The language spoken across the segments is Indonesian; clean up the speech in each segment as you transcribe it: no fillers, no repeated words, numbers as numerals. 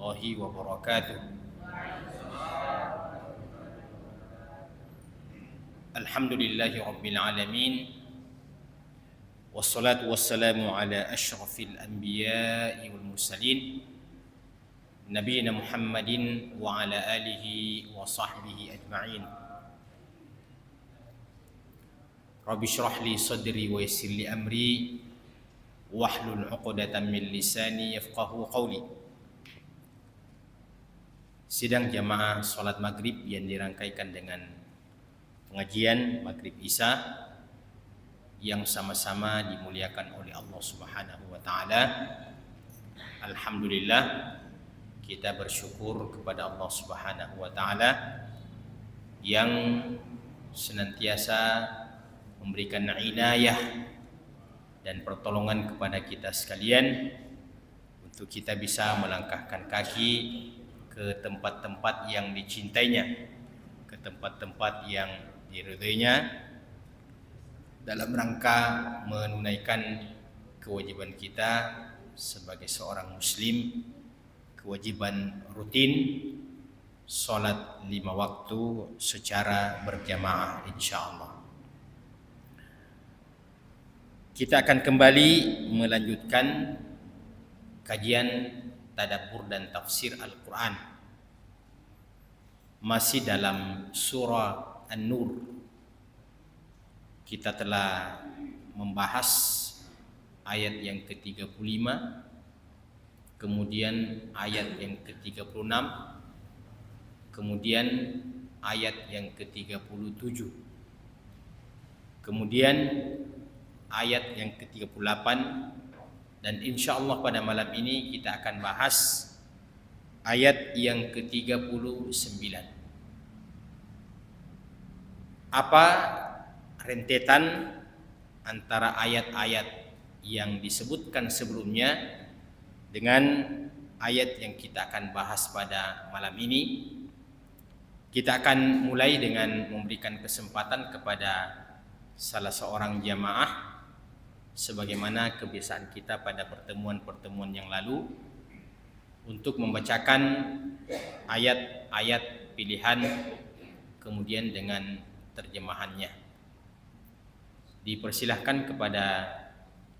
warahmatullahi wabarakatuh. Alhamdulillahi rabbil alamin. Wassalatu wassalamu ala asyrafil anbiya'i wal mursalin nabiyina Muhammadin wa ala alihi wa sahbihi ajma'in. Rabbi syrah li sadri wa yassir li amri wahlul 'uqdatam min lisani yafqahu qawli. Sidang jamaah salat maghrib yang dirangkaikan dengan pengajian maghrib isya yang sama-sama dimuliakan oleh Allah Subhanahu wa taala. Alhamdulillah, kita bersyukur kepada Allah Subhanahu wa taala yang senantiasa memberikan inayah dan pertolongan kepada kita sekalian untuk kita bisa melangkahkan kaki ke tempat-tempat yang dicintainya, ke tempat-tempat yang diridhoinya, dalam rangka menunaikan kewajiban kita sebagai seorang muslim, kewajiban rutin salat 5 waktu secara berjamaah insyaallah. Kita akan kembali melanjutkan kajian tadabbur dan tafsir Al-Quran, masih dalam surah An-Nur. Kita telah membahas ayat yang ke-35, kemudian ayat yang ke-36, kemudian ayat yang ke-37, kemudian ayat yang ke-38, dan insyaallah pada malam ini kita akan bahas ayat yang ke-39. Apa rentetan antara ayat-ayat yang disebutkan sebelumnya dengan ayat yang kita akan bahas pada malam ini? Kita akan mulai dengan memberikan kesempatan kepada salah seorang jamaah, sebagaimana kebiasaan kita pada pertemuan-pertemuan yang lalu, untuk membacakan ayat-ayat pilihan kemudian dengan terjemahannya. Dipersilahkan kepada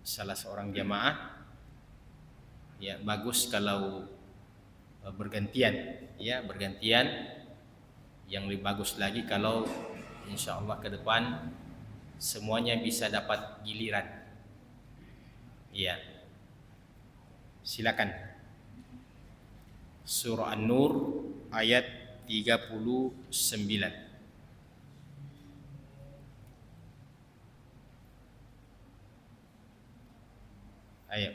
salah seorang jamaah. Ya, bagus kalau bergantian, ya, bergantian. Yang lebih bagus lagi kalau insyaallah ke depan semuanya bisa dapat giliran. Ya, silakan. Surah An-Nur ayat 39. Ayo.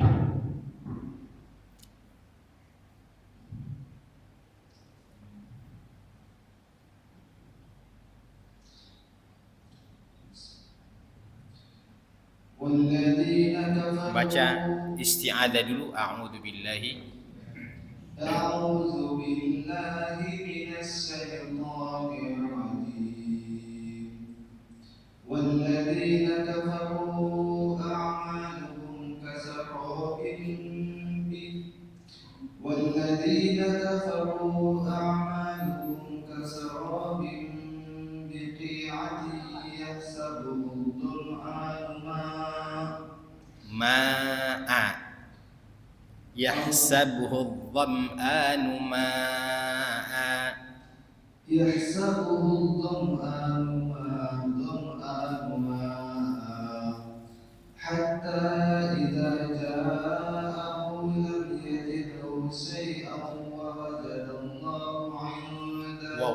Baca isti'adzah dulu. A'udzu billahi minasyaitonir rajim. Walladzina kafaru a'maluhum kasarabin biqi'atin yahsabuhu dhul'anu ma'a, yahsabuhu dham'anu ma'a, hatta idza ja'ahu lam yajidhu shay'an wa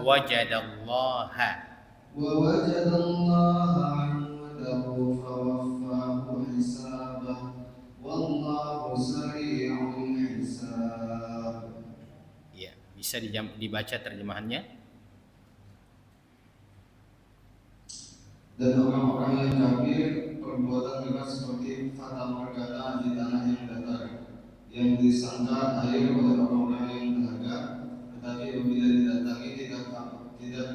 wajadallaha 'indahu fawaffahu hisabahu wallahu sari'ul hisab. Ya, bisa dibaca terjemahannya. Dan orang-orang yang kafir perbuatan mereka seperti fata morgana di tanah yang datar, yang disangka air oleh orang-orang yang dahaga, tetapi apabila didatangi tidak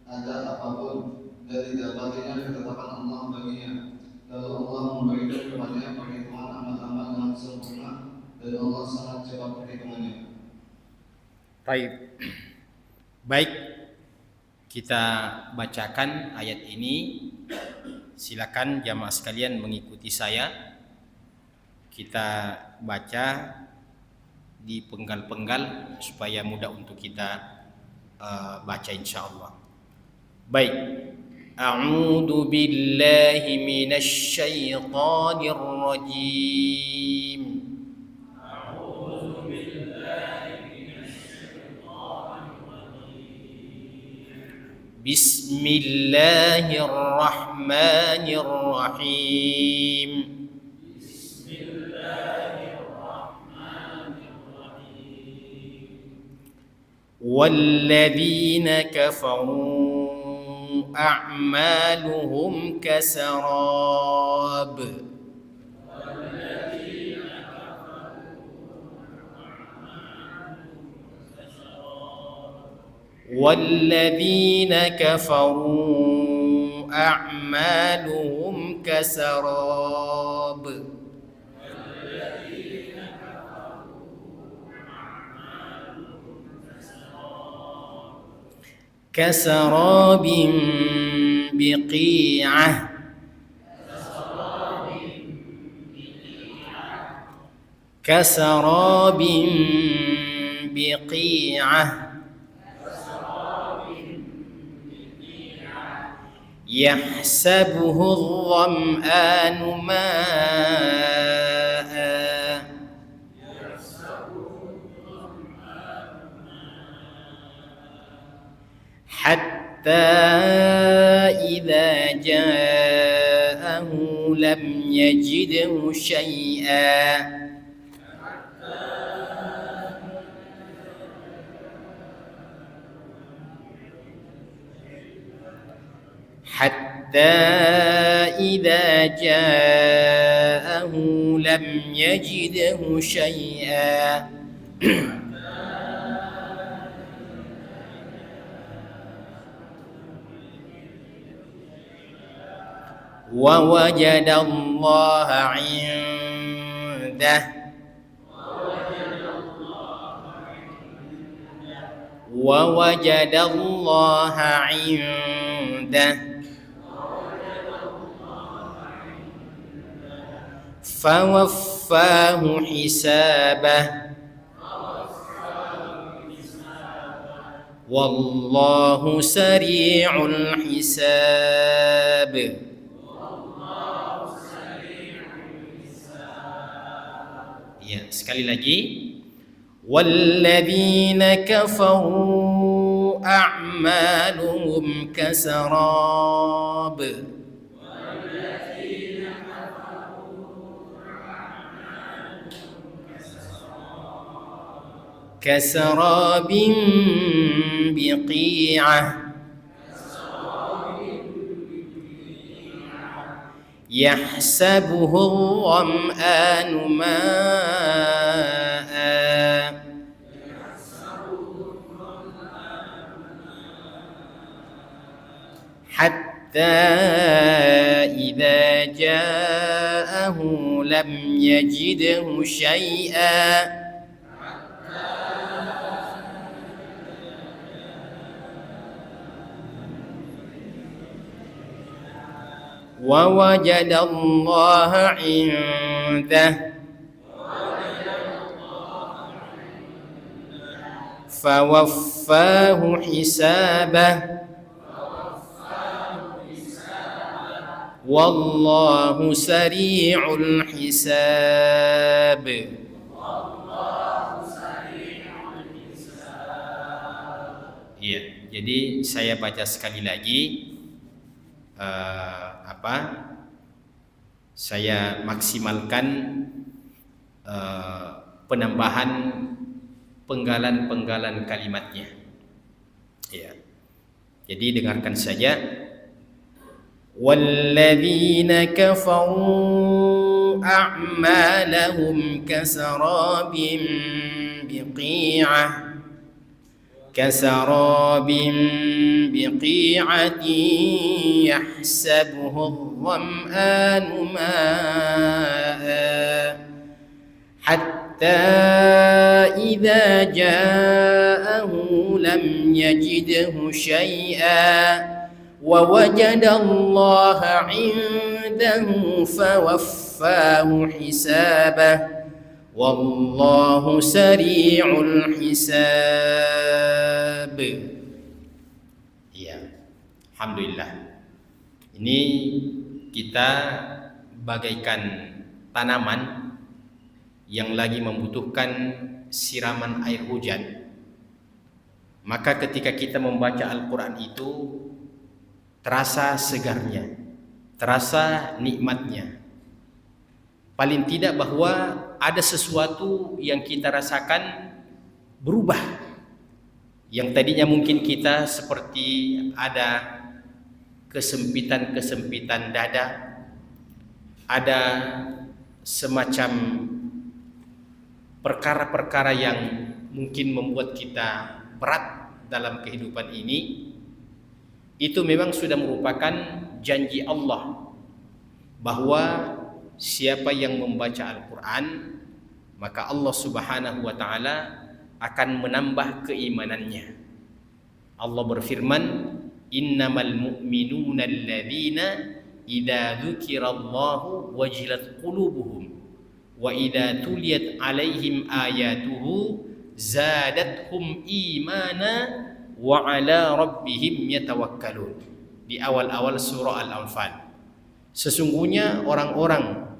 ada apapun dan didapatinya ketetapan Allah baginya. Lalu Allah memberikan kepadanya perhitungan amal-amal yang sempurna dan Allah sangat cepat perhitungannya. Baik. Baik, kita bacakan ayat ini. Silakan jamaah sekalian mengikuti saya. Kita baca di penggal-penggal supaya mudah untuk kita baca insyaallah. Baik. A'udzu billahi minasy syaithanir rajim. Bismillahirrahmanirrahim. والذين كفروا أعمالهم كسراب والذين كفروا أعمالهم كسراب كسراب بقيعة كسراب بقيعة يحسبه الظمآن ماء حتى إذا جاءه لم يجده شيئا حتى إذا جاءه لم يجده شيئا ووجد الله عنده ووجد الله عنده فوفاه حسابه والله سريع الحساب. Ya, sekali lagi. Walladzina kafaru a'maluhum kasarab كسراب بقيعة يحسبه الظمآن ماء حتى إذا جاءه لم يجده شيئا ووجد الله عنده فوفاه حسابه والله سريع الحساب. Iya, jadi saya baca sekali lagi. Saya maksimalkan penambahan penggalan-penggalan kalimatnya. Ya. Jadi dengarkan saja. Walladzina kafaru a'malahum kasarabin biqi'ah كسراب بقيعة يحسبه الظمآن ماء حتى إذا جاءه لم يجده شيئا ووجد الله عنده فوفاه حسابه والله سريع الحساب. Ya, alhamdulillah. Ini kita bagaikan tanaman yang lagi membutuhkan siraman air hujan. Maka ketika kita membaca Al-Quran itu terasa segarnya, terasa nikmatnya. Paling tidak bahwa ada sesuatu yang kita rasakan berubah. Yang tadinya mungkin kita seperti ada kesempitan-kesempitan dada, ada semacam perkara-perkara yang mungkin membuat kita berat dalam kehidupan ini, itu memang sudah merupakan janji Allah bahwa siapa yang membaca Al-Quran maka Allah Subhanahu wa ta'ala akan menambah keimanannya. Allah berfirman, innamal mu'minuna alladzina idza dzukirallahu wajilat qulubuhum wa idza tuliyat alaihim ayatuhu zadatuhum imana wa ala rabbihim yatawakkalun. Di awal-awal surah Al-Anfal. Sesungguhnya orang-orang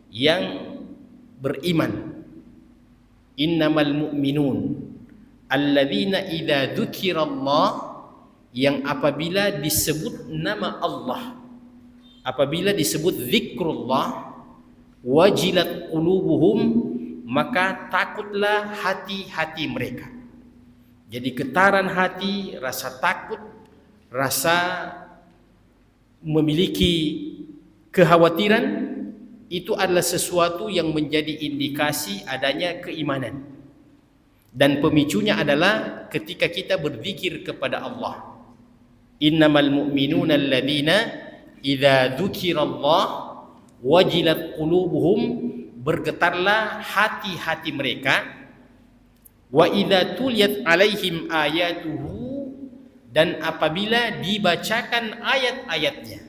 yang beriman, innamal mu'minun alladzina idza dzukirallah, yang apabila disebut nama Allah, apabila disebut zikrullah, wajilat qulubuhum, maka takutlah hati-hati mereka. Jadi getaran hati, rasa takut, rasa memiliki kekhawatiran, itu adalah sesuatu yang menjadi indikasi adanya keimanan. Dan pemicunya adalah ketika kita berzikir kepada Allah. Innamal mu'minuna alladzina idza dzukirallah wajilat qulubuhum, bergetarlah hati-hati mereka, wa idza tuliyat alaihim ayatuhu, dan apabila dibacakan ayat-ayatnya,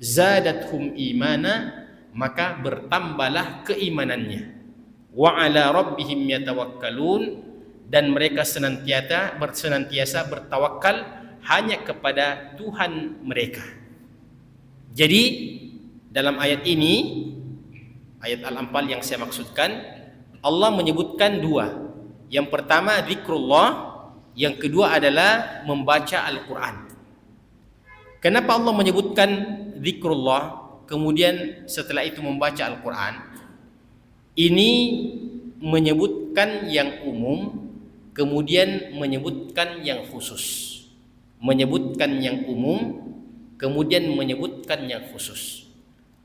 zadathum imana, maka bertambahlah keimanannya, wa ala rabbihim yatawakkalun, dan mereka senantiasa bertawakal hanya kepada Tuhan mereka. Jadi dalam ayat ini, ayat Al-Anfal yang saya maksudkan, Allah menyebutkan dua. Yang pertama zikrullah, yang kedua adalah membaca Al-Quran. Kenapa Allah menyebutkan zikrullah, kemudian setelah itu membaca Al-Quran? Ini menyebutkan yang umum, kemudian menyebutkan yang khusus. Menyebutkan yang umum, kemudian menyebutkan yang khusus.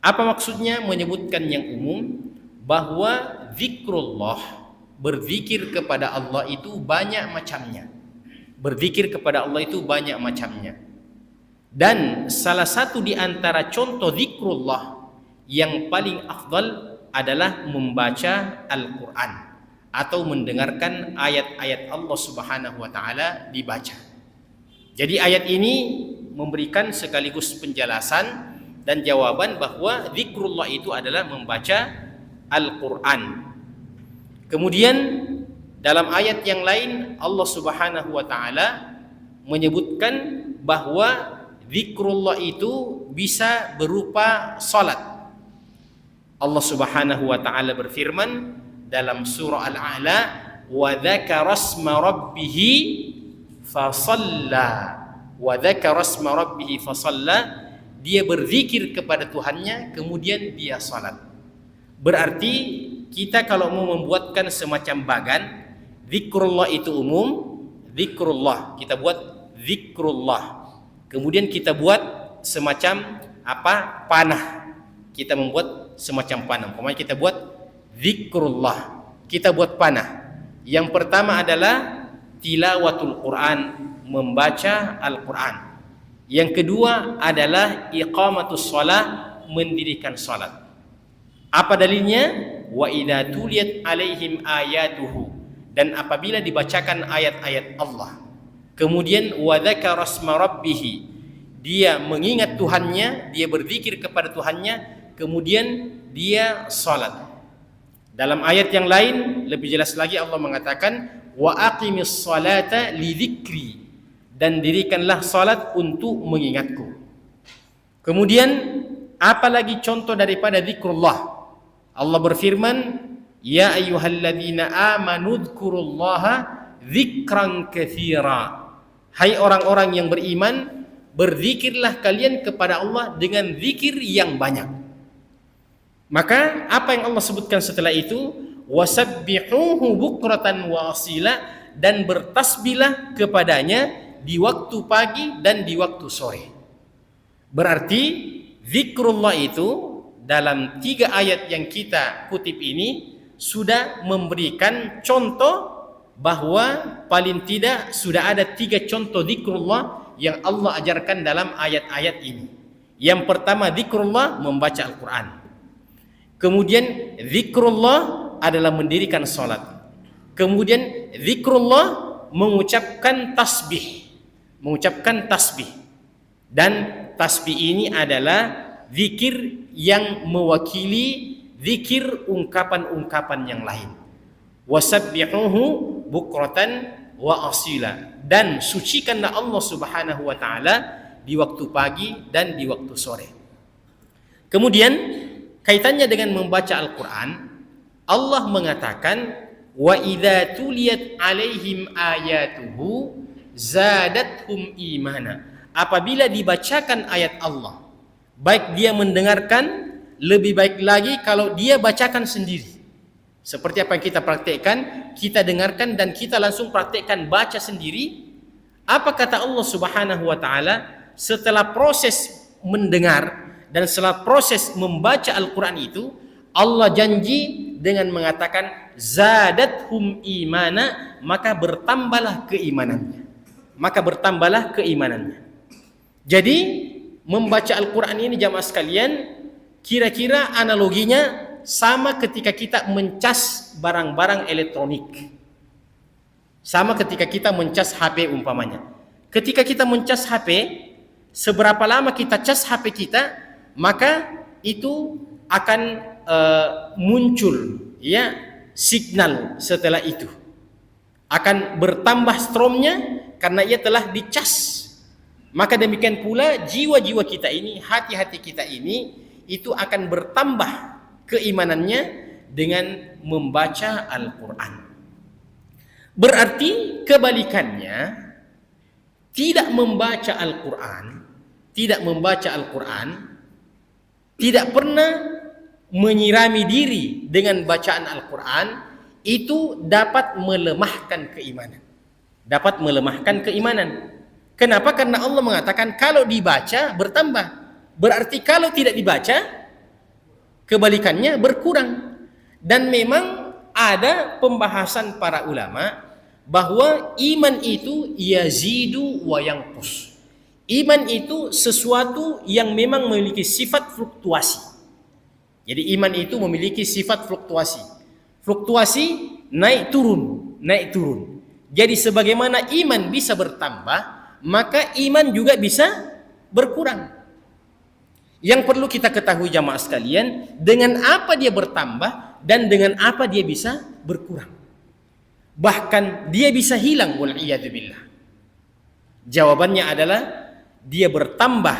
Apa maksudnya menyebutkan yang umum? Bahwa zikrullah, berzikir kepada Allah itu banyak macamnya. Berzikir kepada Allah itu banyak macamnya. Dan salah satu di antara contoh zikrullah yang paling afdal adalah membaca Al-Quran atau mendengarkan ayat-ayat Allah Subhanahu wa ta'ala dibaca. Jadi ayat ini memberikan sekaligus penjelasan dan jawaban bahwa zikrullah itu adalah membaca Al-Quran. Kemudian dalam ayat yang lain Allah Subhanahu wa ta'ala menyebutkan bahwa zikrullah itu bisa berupa salat. Allah Subhanahu wa ta'ala berfirman dalam surah Al-A'la, wa dzakara asma rabbih fasalla, wa dzakara asma rabbih fasalla, dia berzikir kepada Tuhannya kemudian dia salat. Berarti kita kalau mau membuatkan semacam bagan, zikrullah itu umum, zikrullah, kita buat zikrullah. Kemudian kita buat semacam apa? Panah. Kita membuat semacam panah. Pokoknya kita buat zikrullah. Kita buat panah. Yang pertama adalah tilawatul Quran, membaca Al-Quran. Yang kedua adalah iqamatus shalah, mendirikan salat. Apa dalilnya? wa idza tuliyat alaihim ayatuhu, dan apabila dibacakan ayat-ayat Allah, kemudian wa dzakara asma rabbih, dia mengingat Tuhannya, dia berzikir kepada Tuhannya, kemudian dia salat. Dalam ayat yang lain lebih jelas lagi Allah mengatakan wa aqimis salata li dzikri, dan dirikanlah salat untuk mengingatku. Kemudian apalagi contoh daripada zikrullah? Allah berfirman, ya ayyuhalladzina amanu dzkurullaha dzikran katsira. Hai orang-orang yang beriman, berzikirlah kalian kepada Allah dengan zikir yang banyak. Maka apa yang Allah sebutkan setelah itu? Wasabbihuhu bukratan wa asila, dan bertasbihlah kepadanya di waktu pagi dan di waktu sore. Berarti zikrullah itu dalam 3 ayat yang kita kutip ini sudah memberikan contoh bahwa paling tidak sudah ada 3 contoh zikrullah yang Allah ajarkan dalam ayat-ayat ini. Yang pertama zikrullah membaca Al-Quran. Kemudian zikrullah adalah mendirikan salat. Kemudian zikrullah mengucapkan tasbih. Dan tasbih ini adalah zikir yang mewakili zikir ungkapan-ungkapan yang lain. Wasabbihuhu bukratan wa asila, dan sucikanlah Allah Subhanahu wa taala di waktu pagi dan di waktu sore. Kemudian kaitannya dengan membaca Al-Quran, Allah mengatakan wa idza tuliyat alaihim ayatuhu zadathum imana. Apabila dibacakan ayat Allah, baik dia mendengarkan, lebih baik lagi kalau dia bacakan sendiri. Seperti apa yang kita praktekkan, kita dengarkan dan kita langsung praktekkan baca sendiri. Apa kata Allah Subhanahu wa taala setelah proses mendengar dan setelah proses membaca Al-Quran itu? Allah janji dengan mengatakan zadathum imana, maka bertambahlah keimanannya. Jadi membaca Al-Quran ini jamaah sekalian, kira-kira analoginya sama ketika kita mencas barang-barang elektronik. Sama ketika kita mencas HP umpamanya. Ketika kita mencas HP, seberapa lama kita cas HP kita, maka itu akan muncul ya signal setelah itu. Akan bertambah stromnya karena ia telah dicas. Maka demikian pula jiwa-jiwa kita ini, hati-hati kita ini, itu akan bertambah keimanannya dengan membaca Al-Quran. Berarti kebalikannya, tidak membaca Al-Quran, tidak pernah menyirami diri dengan bacaan Al-Quran, itu dapat melemahkan keimanan. Kenapa? Karena Allah mengatakan kalau dibaca bertambah. Berarti kalau tidak dibaca, kebalikannya berkurang. Dan memang ada pembahasan para ulama bahwa iman itu yazidu wa yanqus. Iman itu sesuatu yang memang memiliki sifat fluktuasi. Jadi iman itu memiliki sifat fluktuasi. Fluktuasi naik turun. Jadi sebagaimana iman bisa bertambah, maka iman juga bisa berkurang. Yang perlu kita ketahui jamaah sekalian, dengan apa dia bertambah dan dengan apa dia bisa berkurang. Bahkan dia bisa hilang, wal'iyadzubillah. Jawabannya adalah dia bertambah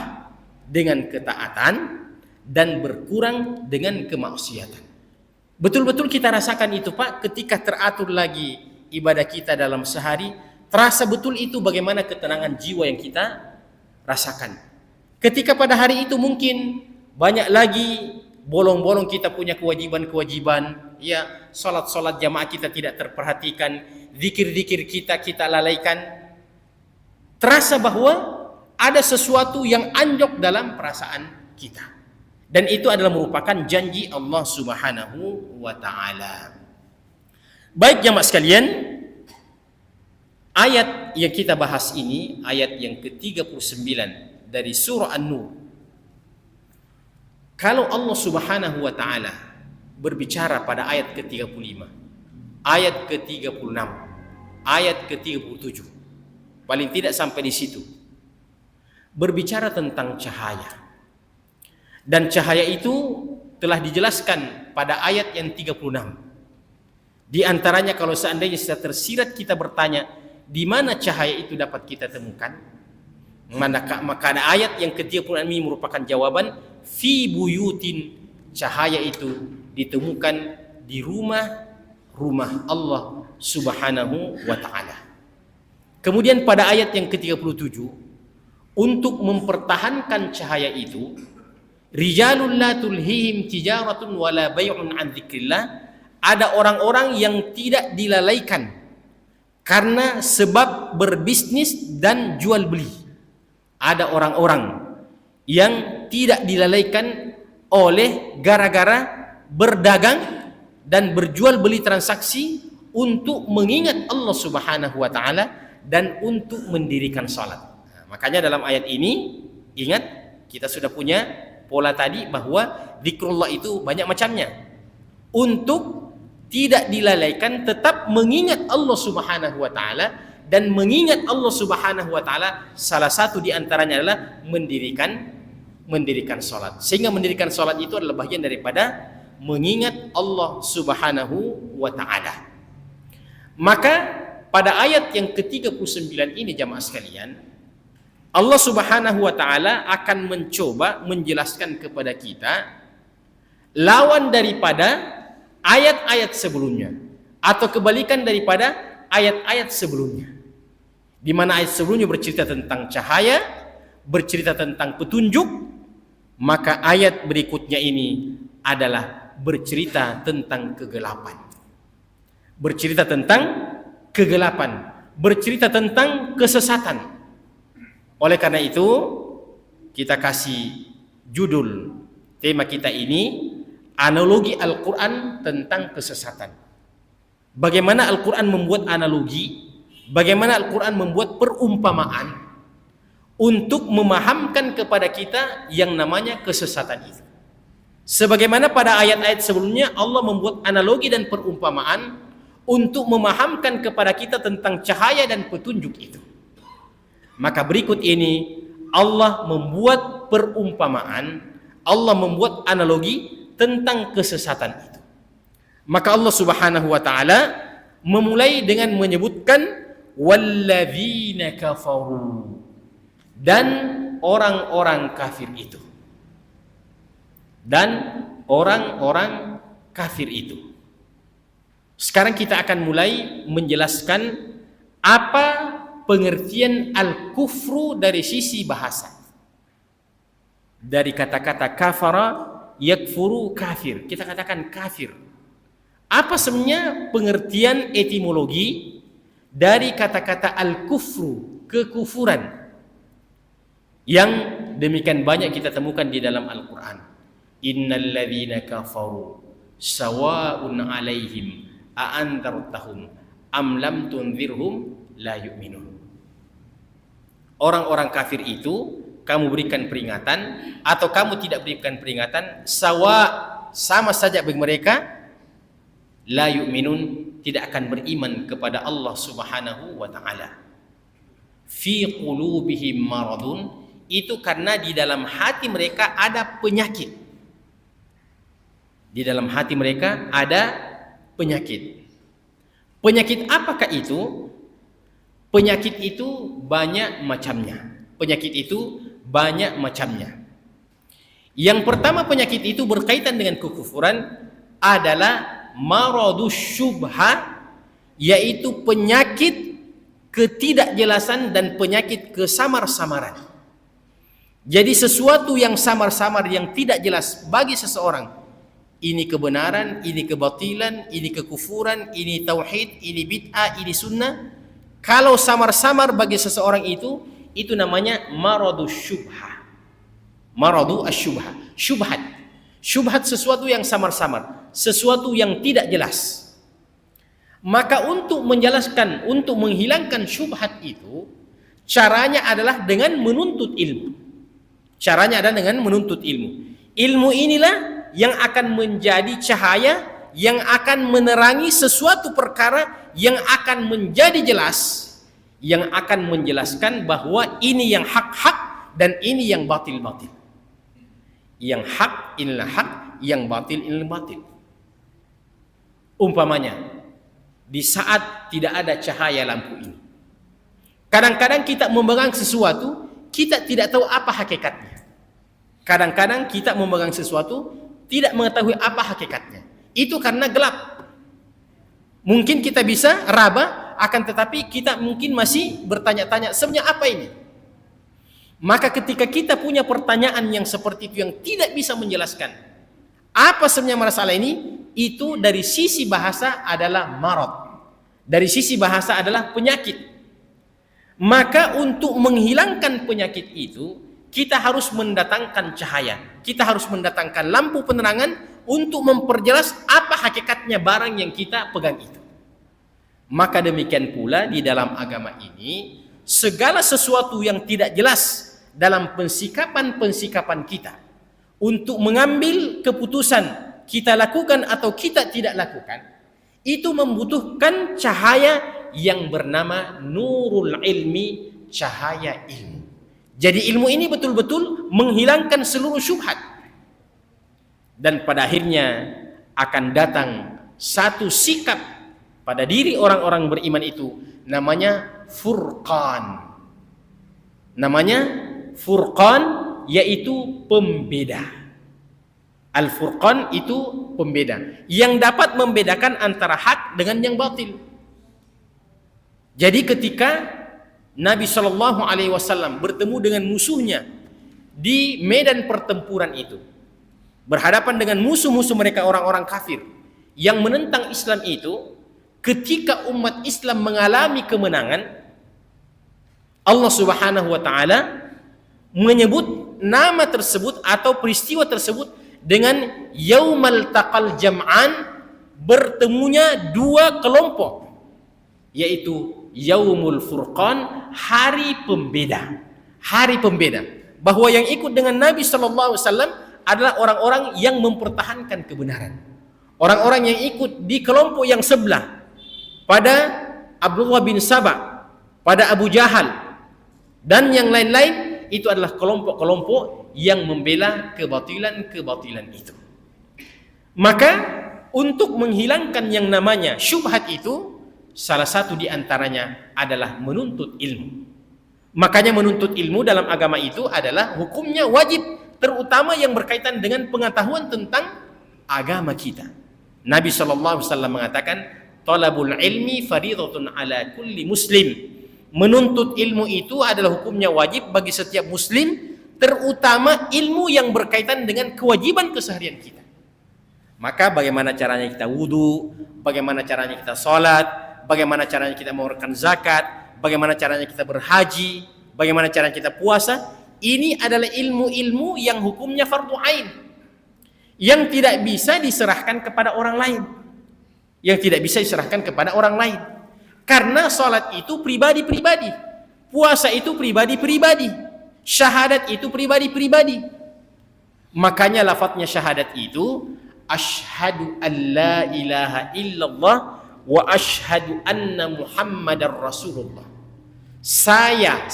dengan ketaatan dan berkurang dengan kemaksiatan. Betul-betul kita rasakan itu Pak, ketika teratur lagi ibadah kita dalam sehari, terasa betul itu bagaimana ketenangan jiwa yang kita rasakan. Ketika pada hari itu mungkin banyak lagi bolong-bolong kita punya kewajiban-kewajiban, ya, salat-salat jamaah kita tidak terperhatikan, zikir-zikir kita lalaikan. Terasa bahwa ada sesuatu yang anjlok dalam perasaan kita. Dan itu adalah merupakan janji Allah Subhanahu wa taala. Baik jamaah sekalian, ayat yang kita bahas ini, ayat yang ke-39 dari surah An-Nur. Kalau Allah Subhanahu wa taala berbicara pada ayat ke-35, ayat ke-36, ayat ke-37. Paling tidak sampai di situ. Berbicara tentang cahaya. Dan cahaya itu telah dijelaskan pada ayat yang 36. Di antaranya kalau seandainya secara tersirat kita bertanya, di mana cahaya itu dapat kita temukan? Maka ada ayat yang ke-36 ini merupakan jawaban. Fi buyutin, cahaya itu ditemukan di rumah Allah Subhanahu wa ta'ala. Kemudian pada ayat yang ke-37, untuk mempertahankan cahaya itu, rijalun la tulhihim tijaratun wala bay'un an dzikrillah, ada orang-orang yang tidak dilalaikan karena sebab berbisnis dan jual beli. Ada orang-orang yang tidak dilalaikan oleh gara-gara berdagang dan berjual beli transaksi untuk mengingat Allah Subhanahu wa ta'ala dan untuk mendirikan salat. Nah, makanya dalam ayat ini ingat, kita sudah punya pola tadi bahwa zikrullah itu banyak macamnya. Untuk tidak dilalaikan, tetap mengingat Allah Subhanahu wa ta'ala. Dan mengingat Allah Subhanahu wa ta'ala, salah satu di antaranya adalah mendirikan salat. Sehingga mendirikan salat itu adalah bagian daripada mengingat Allah Subhanahu wa ta'ala. Maka pada ayat yang ke-39 ini jamaah sekalian, Allah Subhanahu wa ta'ala akan mencoba menjelaskan kepada kita lawan daripada ayat-ayat sebelumnya, atau kebalikan daripada ayat-ayat sebelumnya. Di mana ayat sebelumnya bercerita tentang cahaya, bercerita tentang petunjuk, maka ayat berikutnya ini adalah bercerita tentang kegelapan. Bercerita tentang kegelapan, bercerita tentang kesesatan. Oleh karena itu, kita kasih judul tema kita ini, analogi Al-Quran tentang kesesatan. Bagaimana Al-Quran membuat analogi, bagaimana Al-Quran membuat perumpamaan untuk memahamkan kepada kita yang namanya kesesatan itu. Sebagaimana pada ayat-ayat sebelumnya Allah membuat analogi dan perumpamaan untuk memahamkan kepada kita tentang cahaya dan petunjuk itu. Maka berikut ini Allah membuat perumpamaan, Allah membuat analogi tentang kesesatan itu. Maka Allah Subhanahu wa ta'ala memulai dengan menyebutkan walladzina kafaru, dan orang-orang kafir itu. Dan orang-orang kafir itu. Sekarang kita akan mulai menjelaskan apa pengertian al-kufru dari sisi bahasa. Dari kata-kata kafara, yakfuru, kafir. Kita katakan kafir. Apa sebenarnya pengertian etimologi dari kata-kata al-kufru, kekufuran, yang demikian banyak kita temukan di dalam Al-Quran. Innal ladzina kafaru sawa'un 'alaihim a'andzartahum am lam tunzirhum la yu'minun. Orang-orang kafir itu kamu berikan peringatan atau kamu tidak berikan peringatan, sama saja bagi mereka, la yu'minun, tidak akan beriman kepada Allah Subhanahu wa ta'ala. Fi qulubihim maradun, itu karena di dalam hati mereka ada penyakit. Di dalam hati mereka ada penyakit. Penyakit apakah itu? Penyakit itu banyak macamnya. Penyakit itu banyak macamnya. Yang pertama penyakit itu berkaitan dengan kekufuran adalah maradus syubha, yaitu penyakit ketidakjelasan dan penyakit kesamar-samaran. Jadi sesuatu yang samar-samar, yang tidak jelas bagi seseorang, ini kebenaran, ini kebatilan, ini kekufuran, ini tauhid, ini bid'ah, ini sunnah. Kalau samar-samar bagi seseorang itu namanya maradus syubha. Maradu asyubha, syubhat. Syubhat sesuatu yang samar-samar, sesuatu yang tidak jelas. Maka untuk menjelaskan, untuk menghilangkan syubhat itu, caranya adalah dengan menuntut ilmu. Caranya adalah dengan menuntut ilmu. Ilmu inilah yang akan menjadi cahaya, yang akan menerangi sesuatu perkara yang akan menjadi jelas, yang akan menjelaskan bahwa ini yang hak-hak dan ini yang batil-batil. Yang hak inilah hak, yang batil inilah batil. Umpamanya, di saat tidak ada cahaya lampu ini, kadang-kadang kita memegang sesuatu, kita tidak tahu apa hakikatnya. Kadang-kadang kita memegang sesuatu, tidak mengetahui apa hakikatnya. Itu karena gelap. Mungkin kita bisa raba, akan tetapi kita mungkin masih bertanya-tanya, sebenarnya apa ini? Maka ketika kita punya pertanyaan yang seperti itu, yang tidak bisa menjelaskan apa sebenarnya masalah ini, itu dari sisi bahasa adalah marad. Dari sisi bahasa adalah penyakit. Maka untuk menghilangkan penyakit itu, kita harus mendatangkan cahaya. Kita harus mendatangkan lampu penerangan untuk memperjelas apa hakikatnya barang yang kita pegang itu. Maka demikian pula di dalam agama ini, segala sesuatu yang tidak jelas dalam pensikapan-pensikapan kita untuk mengambil keputusan kita lakukan atau kita tidak lakukan, itu membutuhkan cahaya yang bernama nurul ilmi, cahaya ilmu. Jadi ilmu ini betul-betul menghilangkan seluruh syubhat. Dan pada akhirnya akan datang satu sikap pada diri orang-orang beriman itu, namanya furqan. Namanya furqan, yaitu pembeda. Al-furqan itu pembeda, yang dapat membedakan antara hak dengan yang batil. Jadi ketika Nabi Shallallahu Alaihi Wasallam bertemu dengan musuhnya di medan pertempuran itu, berhadapan dengan musuh-musuh mereka, orang-orang kafir yang menentang Islam itu, ketika umat Islam mengalami kemenangan, Allah Subhanahu Wa Taala menyebut nama tersebut atau peristiwa tersebut dengan yaumal taqal jam'an, bertemunya dua kelompok, yaitu yaumul furqan, hari pembeda. Hari pembeda, bahwa yang ikut dengan Nabi sallallahu alaihi wasallam adalah orang-orang yang mempertahankan kebenaran. Orang-orang yang ikut di kelompok yang sebelah pada Abdullah bin Saba, pada Abu Jahal dan yang lain-lain, itu adalah kelompok-kelompok yang membela kebatilan-kebatilan itu. Maka untuk menghilangkan yang namanya syubhat itu, salah satu di antaranya adalah menuntut ilmu. Makanya menuntut ilmu dalam agama itu adalah hukumnya wajib, terutama yang berkaitan dengan pengetahuan tentang agama kita. Nabi SAW mengatakan, talabul ilmi faridatun ala kulli muslim. Menuntut ilmu itu adalah hukumnya wajib bagi setiap muslim, terutama ilmu yang berkaitan dengan kewajiban keseharian kita. Maka bagaimana caranya kita wudu, bagaimana caranya kita sholat, bagaimana caranya kita mengeluarkan zakat, bagaimana caranya kita berhaji, bagaimana caranya kita puasa, ini adalah ilmu-ilmu yang hukumnya fardu ain, yang tidak bisa diserahkan kepada orang lain, yang tidak bisa diserahkan kepada orang lain. Karena sholat itu pribadi-pribadi, puasa itu pribadi-pribadi, syahadat itu pribadi-pribadi. Makanya lafadznya syahadat itu asyhadu an la ilaha illallah wa asyhadu anna muhammadar rasulullah. Saya,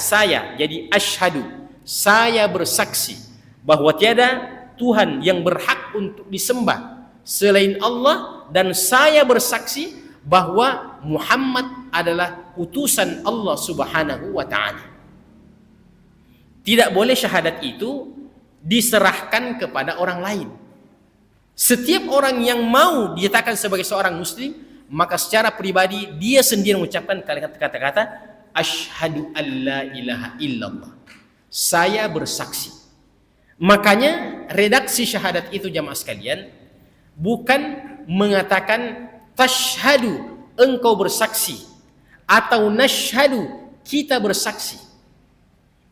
jadi asyhadu, saya bersaksi bahwa tiada Tuhan yang berhak untuk disembah selain Allah, dan saya bersaksi bahwa Muhammad adalah utusan Allah Subhanahu wa Ta'ala. Tidak boleh syahadat itu diserahkan kepada orang lain. Setiap orang yang mau dinyatakan sebagai seorang muslim, maka secara pribadi dia sendiri mengucapkan kata-kata asyhadu an la ilaha illallah, saya bersaksi. Makanya redaksi syahadat itu jamaah sekalian bukan mengatakan tashhadu, engkau bersaksi, atau nashhadu, kita bersaksi.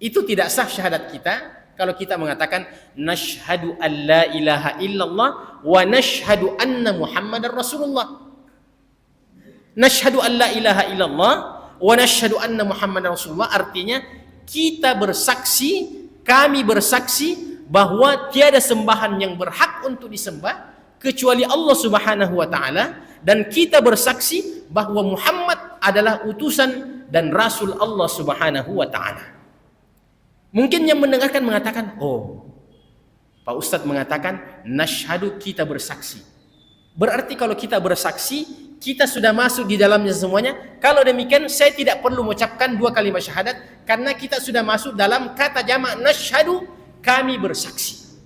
Itu tidak sah syahadat kita kalau kita mengatakan nashhadu an la ilaha illallah wa nashhadu anna muhammadar rasulullah. Nashhadu an la ilaha illallah wa nashhadu anna muhammadar rasulullah artinya kita bersaksi, kami bersaksi bahwa tiada sembahan yang berhak untuk disembah kecuali Allah Subhanahu wa taala, dan kita bersaksi bahwa Muhammad adalah utusan dan rasul Allah Subhanahu wa taala. Mungkin yang mendengarkan mengatakan, "Oh, Pak Ustadz mengatakan nasyhadu, kita bersaksi. Berarti kalau kita bersaksi, kita sudah masuk di dalamnya semuanya. Kalau demikian, saya tidak perlu mengucapkan 2 kalimat syahadat karena kita sudah masuk dalam kata jamak nasyhadu, kami bersaksi."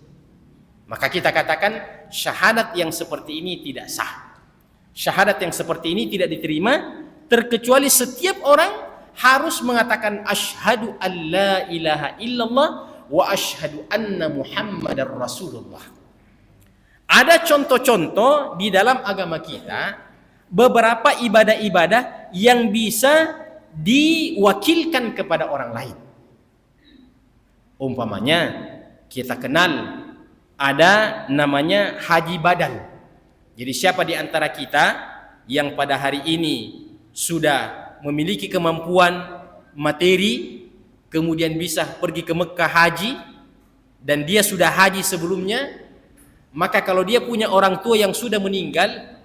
Maka kita katakan syahadat yang seperti ini tidak sah. Syahadat yang seperti ini tidak diterima, terkecuali setiap orang harus mengatakan asyhadu an la ilaha illallah wa asyhadu anna Muhammadar Rasulullah. Ada contoh-contoh di dalam agama kita, beberapa ibadah-ibadah yang bisa diwakilkan kepada orang lain. Umpamanya kita kenal ada namanya haji badal. Jadi siapa di antara kita yang pada hari ini sudah memiliki kemampuan materi, kemudian bisa pergi ke Mekah haji, dan dia sudah haji sebelumnya, maka kalau dia punya orang tua yang sudah meninggal,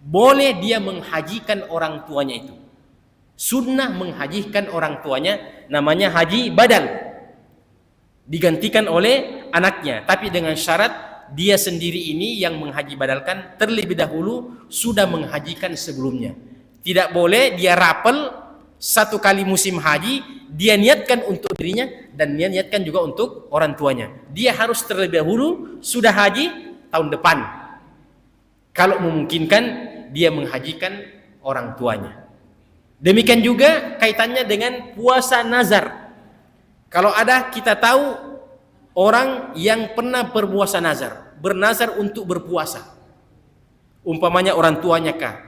boleh dia menghajikan orang tuanya itu. Sunnah menghajikan orang tuanya, namanya haji badal. Digantikan oleh anaknya, tapi dengan syarat dia sendiri ini yang menghaji badalkan terlebih dahulu sudah menghajikan sebelumnya. Tidak boleh dia rapel 1 kali musim haji, dia niatkan untuk dirinya dan dia niatkan juga untuk orang tuanya. Dia harus terlebih dahulu sudah haji tahun depan. Kalau memungkinkan dia menghajikan orang tuanya. Demikian juga kaitannya dengan puasa nazar. Kalau ada, kita tahu orang yang pernah berpuasa nazar, bernazar untuk berpuasa, umpamanya orang tuanya kah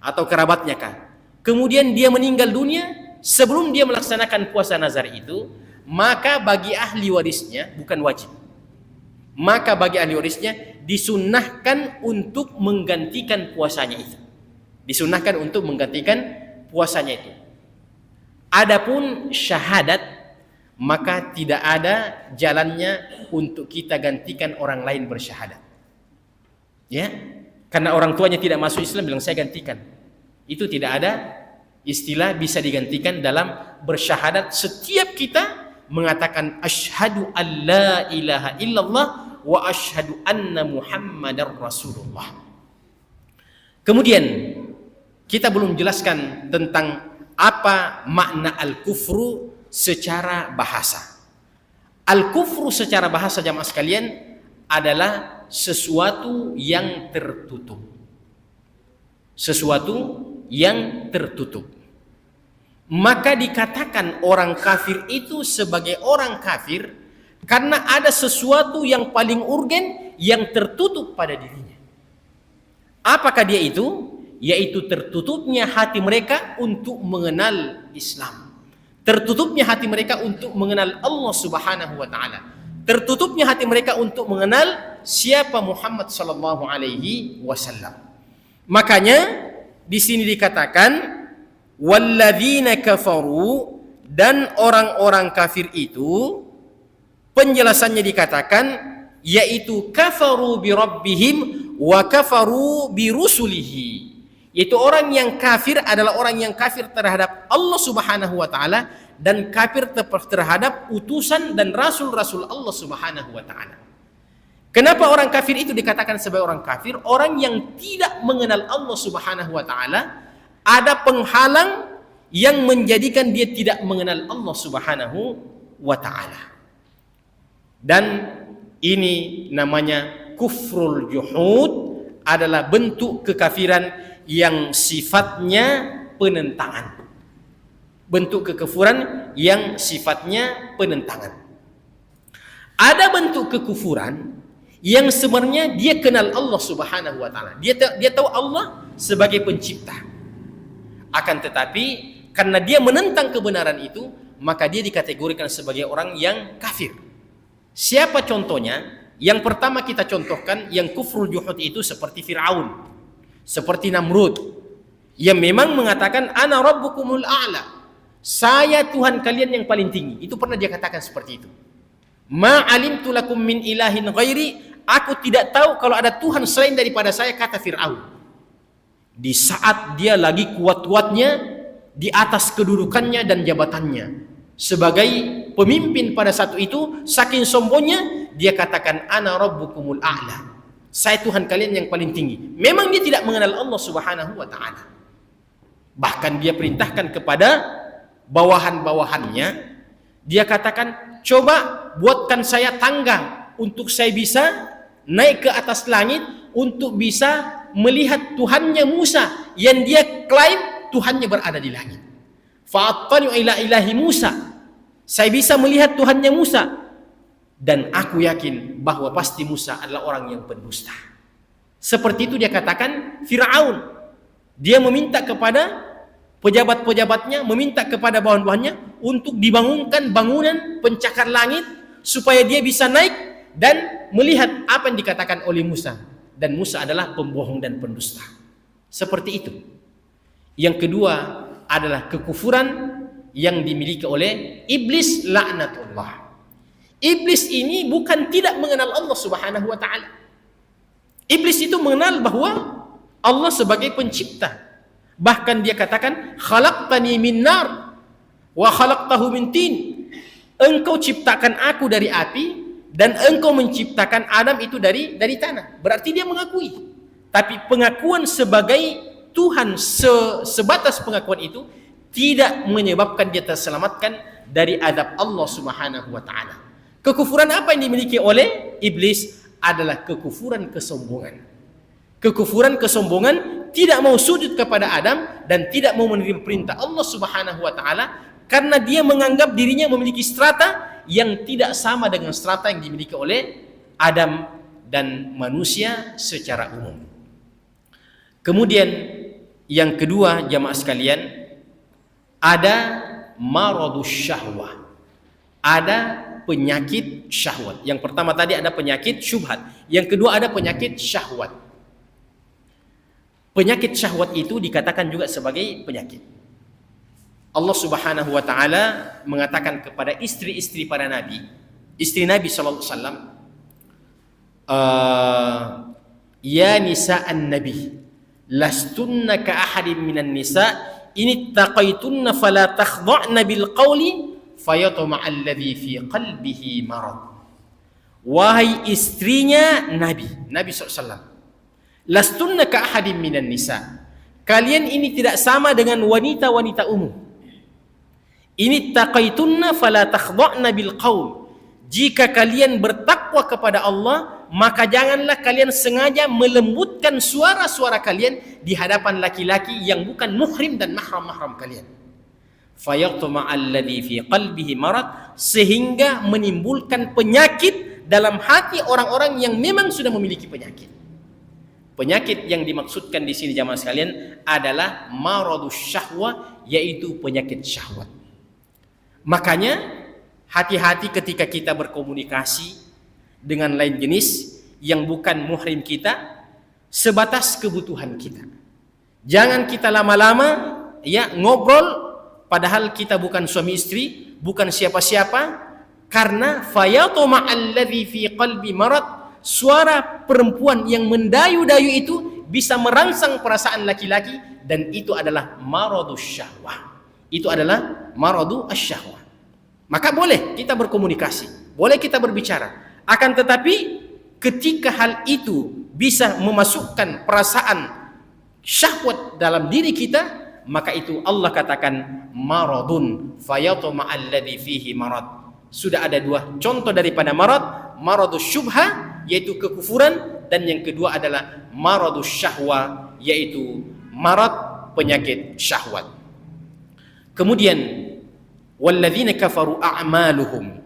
atau kerabatnya kah, kemudian dia meninggal dunia sebelum dia melaksanakan puasa nazar itu, maka bagi ahli warisnya, bukan wajib, maka bagi ahli warisnya disunnahkan untuk menggantikan puasanya itu. Disunnahkan untuk menggantikan puasanya itu. Adapun syahadat, maka tidak ada jalannya untuk kita gantikan orang lain bersyahadat. Ya, karena orang tuanya tidak masuk Islam, bilang saya gantikan. Itu tidak ada istilah bisa digantikan dalam bersyahadat. Setiap kita mengatakan asyhadu an la ilaha illallah wa asyhadu anna Muhammadar Rasulullah. Kemudian kita belum jelaskan tentang apa makna al-kufru secara bahasa. Al-kufru secara bahasa jamaah sekalian adalah sesuatu yang tertutup. Sesuatu yang tertutup. Maka dikatakan orang kafir itu sebagai orang kafir karena ada sesuatu yang paling urgen yang tertutup pada dirinya. Apakah dia itu? Yaitu tertutupnya hati mereka untuk mengenal Islam. Tertutupnya hati mereka untuk mengenal Allah Subhanahu wa taala. Tertutupnya hati mereka untuk mengenal siapa Muhammad sallallahu alaihi wasallam. Makanya di sini dikatakan walladzina kafaru, dan orang-orang kafir itu penjelasannya dikatakan yaitu kafaru bi rabbihim wa kafaru bi rusulihi. Yaitu orang yang kafir adalah orang yang kafir terhadap Allah Subhanahu wa taala dan kafir terhadap utusan dan rasul-rasul Allah Subhanahu wa taala. Kenapa orang kafir itu dikatakan sebagai orang kafir? Orang yang tidak mengenal Allah Subhanahu wa taala, ada penghalang yang menjadikan dia tidak mengenal Allah Subhanahu wa taala. Dan ini namanya kufrul juhud, adalah bentuk kekafiran yang sifatnya penentangan. Bentuk kekufuran yang sifatnya penentangan. Ada bentuk kekufuran yang sebenarnya dia kenal Allah Subhanahu wa taala. Dia tahu Allah sebagai pencipta. Akan tetapi karena dia menentang kebenaran itu, maka dia dikategorikan sebagai orang yang kafir. Siapa contohnya? Yang pertama kita contohkan yang kufrul juhud itu seperti Fir'aun, seperti Namrud, yang memang mengatakan ana rabbukumul a'la, saya Tuhan kalian yang paling tinggi. Itu pernah dia katakan seperti itu. Ma alimtu lakum min ilahin ghairi, aku tidak tahu kalau ada Tuhan selain daripada saya, kata Fir'aun. Di saat dia lagi kuat-kuatnya di atas kedudukannya dan jabatannya sebagai pemimpin pada saat itu, saking sombongnya dia katakan ana rabbukumul a'la, saya Tuhan kalian yang paling tinggi. Memang dia tidak mengenal Allah Subhanahu wa taala. Bahkan dia perintahkan kepada bawahan-bawahannya, dia katakan, coba buatkan saya tangga untuk saya bisa naik ke atas langit untuk bisa melihat Tuhannya Musa yang dia klaim Tuhannya berada di langit. Fa'attali'u ila ilahi Musa, saya bisa melihat Tuhannya Musa, dan aku yakin bahwa pasti Musa adalah orang yang pendusta. Seperti itu dia katakan Fir'aun. Dia meminta kepada pejabat-pejabatnya, meminta kepada bawahan-bawahannya untuk dibangunkan bangunan pencakar langit supaya dia bisa naik dan melihat apa yang dikatakan oleh Musa. Dan Musa adalah pembohong dan pendusta. Seperti itu. Yang kedua adalah kekufuran yang dimiliki oleh iblis laknatullah. Iblis ini bukan tidak mengenal Allah Subhanahu wa taala. Iblis itu mengenal bahwa Allah sebagai pencipta. Bahkan dia katakan, khalaqtani min nar wa khalaqtahu min tin. Engkau ciptakan aku dari api dan engkau menciptakan Adam itu dari tanah. Berarti dia mengakui. Tapi pengakuan sebagai Tuhan sebatas pengakuan itu tidak menyebabkan dia terselamatkan dari azab Allah Subhanahu wa taala. Kekufuran apa yang dimiliki oleh iblis adalah kekufuran kesombongan. Kekufuran kesombongan, tidak mau sujud kepada Adam dan tidak mau menerima perintah Allah Subhanahu wa taala karena dia menganggap dirinya memiliki strata yang tidak sama dengan strata yang dimiliki oleh Adam dan manusia secara umum. Kemudian yang kedua, jamaah sekalian, ada maradus syahwah. Ada penyakit syahwat. Yang pertama tadi ada penyakit syubhat. Yang kedua ada penyakit syahwat. Penyakit syahwat itu dikatakan juga sebagai penyakit. Allah Subhanahu wa taala mengatakan kepada istri-istri para nabi, istri Nabi sallallahu alaihi wasallam, ya nisa'an nabi, lastunna ka ahadin minan nisa' in ittaqaitunna fala takhdha'na bil qawli fayatma alladhi fi qalbihi marad. Wahai istrinya Nabi SAW, lastunna ka ahadin minan nisa, kalian ini tidak sama dengan wanita-wanita umum. Ini taqaitunna fala takhdha'na bil qaul, jika kalian bertakwa kepada Allah maka janganlah kalian sengaja melembutkan suara-suara kalian di hadapan laki-laki yang bukan muhrim dan mahram-mahram kalian. Fayatma alladhi fi qalbihi marad, sehingga menimbulkan penyakit dalam hati orang-orang yang memang sudah memiliki penyakit. Penyakit yang dimaksudkan di sini jamaah sekalian adalah maradus syahwah, yaitu penyakit syahwat. Makanya hati-hati ketika kita berkomunikasi dengan lain jenis yang bukan muhrim kita, sebatas kebutuhan kita. Jangan kita lama-lama ya ngobrol padahal kita bukan suami istri, bukan siapa-siapa, karena fayatma alladhi fi qalbi marad, suara perempuan yang mendayu-dayu itu bisa merangsang perasaan laki-laki, dan itu adalah maradus syahwah. Itu adalah maradu asyahwah. Maka boleh kita berkomunikasi, boleh kita berbicara. Akan tetapi ketika hal itu bisa memasukkan perasaan syahwat dalam diri kita, maka itu Allah katakan maradun fayatma alladhi fihi marad. Sudah ada dua contoh daripada marad, maradus syubha yaitu kekufuran, dan yang kedua adalah maradus syahwa yaitu marad penyakit syahwat. Kemudian walladzina kafaru a'maluhum,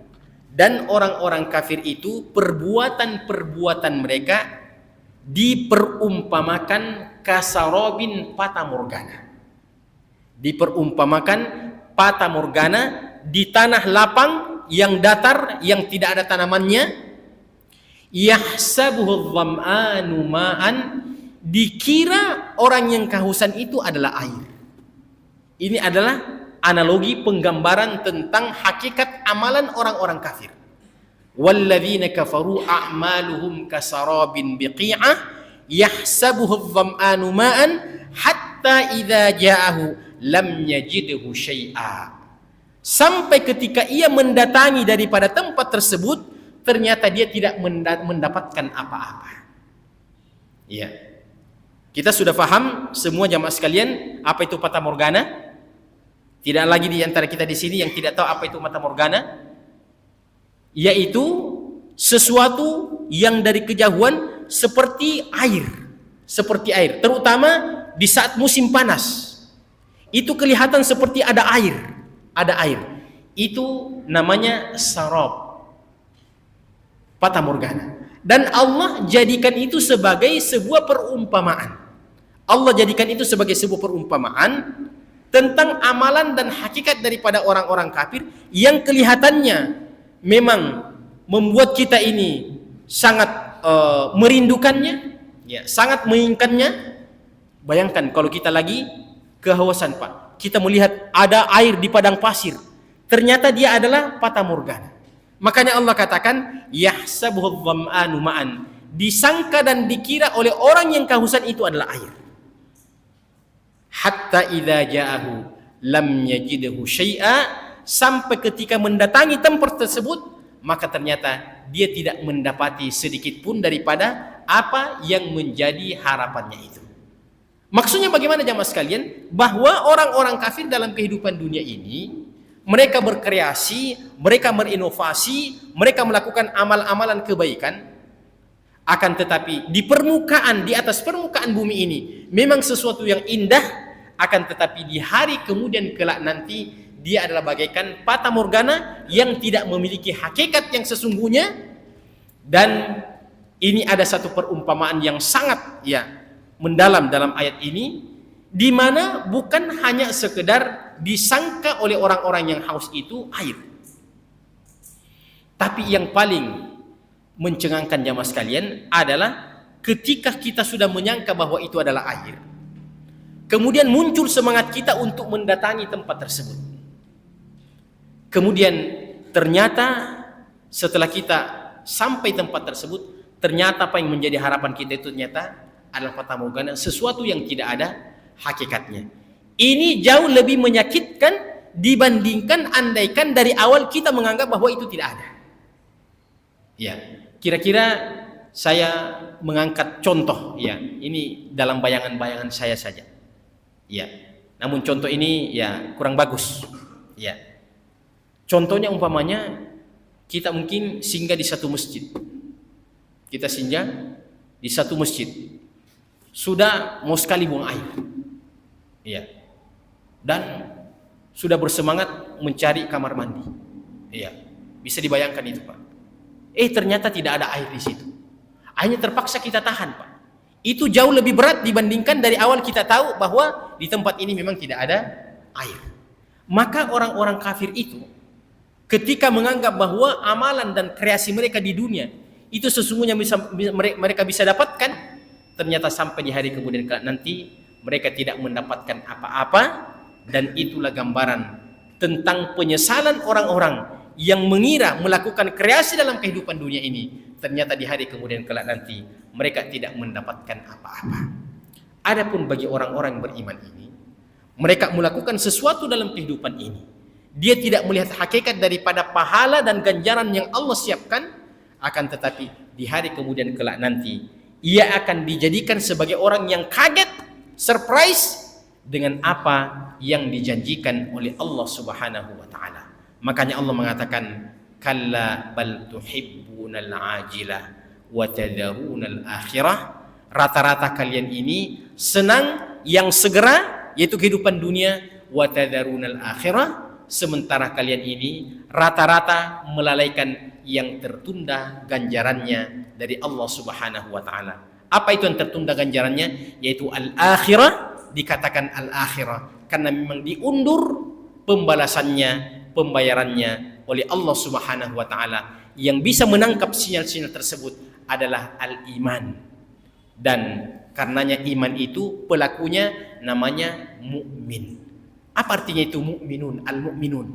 dan orang-orang kafir itu perbuatan-perbuatan mereka diperumpamakan kasarobin fata morgana. Diperumpamakan fata morgana di tanah lapang yang datar, yang tidak ada tanamannya. Yahsabuhu dham'anu ma'an, dikira orang yang kehausan itu adalah air. Ini adalah analogi penggambaran tentang hakikat amalan orang-orang kafir. walladzina kafaru a'maluhum kasarabin biqi'ah yahsabuhu adh-dham'anu ma'an hatta idza ja'ahu lam yajidhu syai'a. Sampai ketika ia mendatangi daripada tempat tersebut, ternyata dia tidak mendapatkan apa-apa. Ya. Kita sudah paham semua jamaah sekalian apa itu fata morgana? Tidak lagi di antara kita di sini yang tidak tahu apa itu fata morgana, yaitu sesuatu yang dari kejauhan seperti air, terutama di saat musim panas. Itu kelihatan seperti ada air. Itu namanya sarab, fata morgana. Dan Allah jadikan itu sebagai sebuah perumpamaan. Allah jadikan itu sebagai sebuah perumpamaan tentang amalan dan hakikat daripada orang-orang kafir yang kelihatannya memang membuat kita ini sangat merindukannya, ya, sangat menginginkannya. Bayangkan kalau kita lagi kehausan, Pak, kita melihat ada air di padang pasir, ternyata dia adalah fata morgana. Makanya Allah katakan yahsabuhu dham'anu ma'an, disangka dan dikira oleh orang yang kehausan itu adalah air. Hatta idza ja'ahu lam yajidhu syai'a, sampai ketika mendatangi tempat tersebut, maka ternyata dia tidak mendapati sedikit pun daripada apa yang menjadi harapannya itu. Maksudnya bagaimana jamaah sekalian? Bahwa orang-orang kafir dalam kehidupan dunia ini, mereka berkreasi, mereka berinovasi, mereka melakukan amal-amalan kebaikan, akan tetapi di permukaan, di atas permukaan bumi ini memang sesuatu yang indah, akan tetapi di hari kemudian kelak nanti dia adalah bagaikan fata morgana yang tidak memiliki hakikat yang sesungguhnya. Dan ini ada satu perumpamaan yang sangat mendalam dalam ayat ini, di mana bukan hanya sekedar disangka oleh orang-orang yang haus itu air, tapi yang paling mencengangkan jamaah sekalian adalah ketika kita sudah menyangka bahwa itu adalah air, kemudian muncul semangat kita untuk mendatangi tempat tersebut. Kemudian ternyata setelah kita sampai tempat tersebut, ternyata apa yang menjadi harapan kita itu ternyata adalah fata morgana, sesuatu yang tidak ada hakikatnya. Ini jauh lebih menyakitkan dibandingkan andaikan dari awal kita menganggap bahwa itu tidak ada. Ya, kira-kira saya mengangkat contoh, ya, ini dalam bayangan-bayangan saya saja. Ya, namun contoh ini kurang bagus. Ya, contohnya umpamanya kita mungkin singgah di satu masjid. Kita singgah di satu masjid, sudah mau sekali buang air. Ya. Dan sudah bersemangat mencari kamar mandi. Iya, bisa dibayangkan itu, Pak. Ternyata tidak ada air di situ. Akhirnya terpaksa kita tahan, Pak. Itu jauh lebih berat dibandingkan dari awal kita tahu bahwa di tempat ini memang tidak ada air. Maka orang-orang kafir itu ketika menganggap bahwa amalan dan kreasi mereka di dunia itu sesungguhnya mereka bisa dapatkan, ternyata sampai di hari kemudian nanti mereka tidak mendapatkan apa-apa. Dan itulah gambaran tentang penyesalan orang-orang yang mengira melakukan kreasi dalam kehidupan dunia ini, ternyata di hari kemudian kelak nanti mereka tidak mendapatkan apa-apa. Adapun bagi orang-orang yang beriman ini, mereka melakukan sesuatu dalam kehidupan ini, dia tidak melihat hakikat daripada pahala dan ganjaran yang Allah siapkan, akan tetapi di hari kemudian kelak nanti ia akan dijadikan sebagai orang yang kaget, surprise dengan apa yang dijanjikan oleh Allah Subhanahu wa taala. Makanya Allah mengatakan, kalla bal tuhibbunal ajilah wa tadharunal akhirah. Rata-rata kalian ini senang yang segera, yaitu kehidupan dunia, wa tadharunal akhirah, sementara kalian ini rata-rata melalaikan yang tertunda ganjarannya dari Allah Subhanahu wa taala. Apa itu yang tertunda ganjarannya? Yaitu al-akhirah. Dikatakan al-akhirah karena memang diundur pembalasannya, pembayarannya oleh Allah Subhanahu wa taala. Yang bisa menangkap sinyal-sinyal tersebut adalah al-iman. Dan karenanya iman itu pelakunya namanya mukmin. Apa artinya itu mukminun? Al-mukminun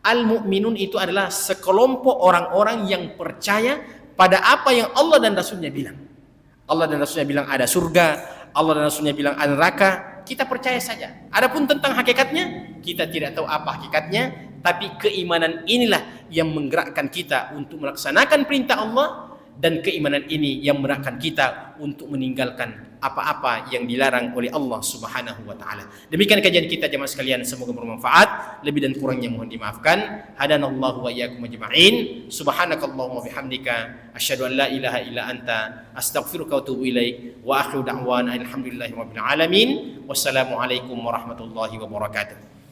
Al-mu'minun itu adalah sekelompok orang-orang yang percaya pada apa yang Allah dan Rasulnya bilang. Allah dan Rasulnya bilang ada surga, Allah dan Rasulnya bilang ada neraka, kita percaya saja. Adapun tentang hakikatnya, kita tidak tahu apa hakikatnya, tapi keimanan inilah yang menggerakkan kita untuk melaksanakan perintah Allah, dan keimanan ini yang menggerakkan kita untuk meninggalkan apa-apa yang dilarang oleh Allah Subhanahu wa taala. Demikian kajian kita jemaah sekalian, semoga bermanfaat. Lebih dan kurangnya mohon dimaafkan. Hadanallahu wa iyyakum ajma'in. Subhanakallahumma bihamdika asyhadu an la ilaha illa anta astaghfiruka wa atubu ilaik. Wa akhiru da'wana alhamdulillahi rabbil alamin. Wassalamu alaikum warahmatullahi wabarakatuh.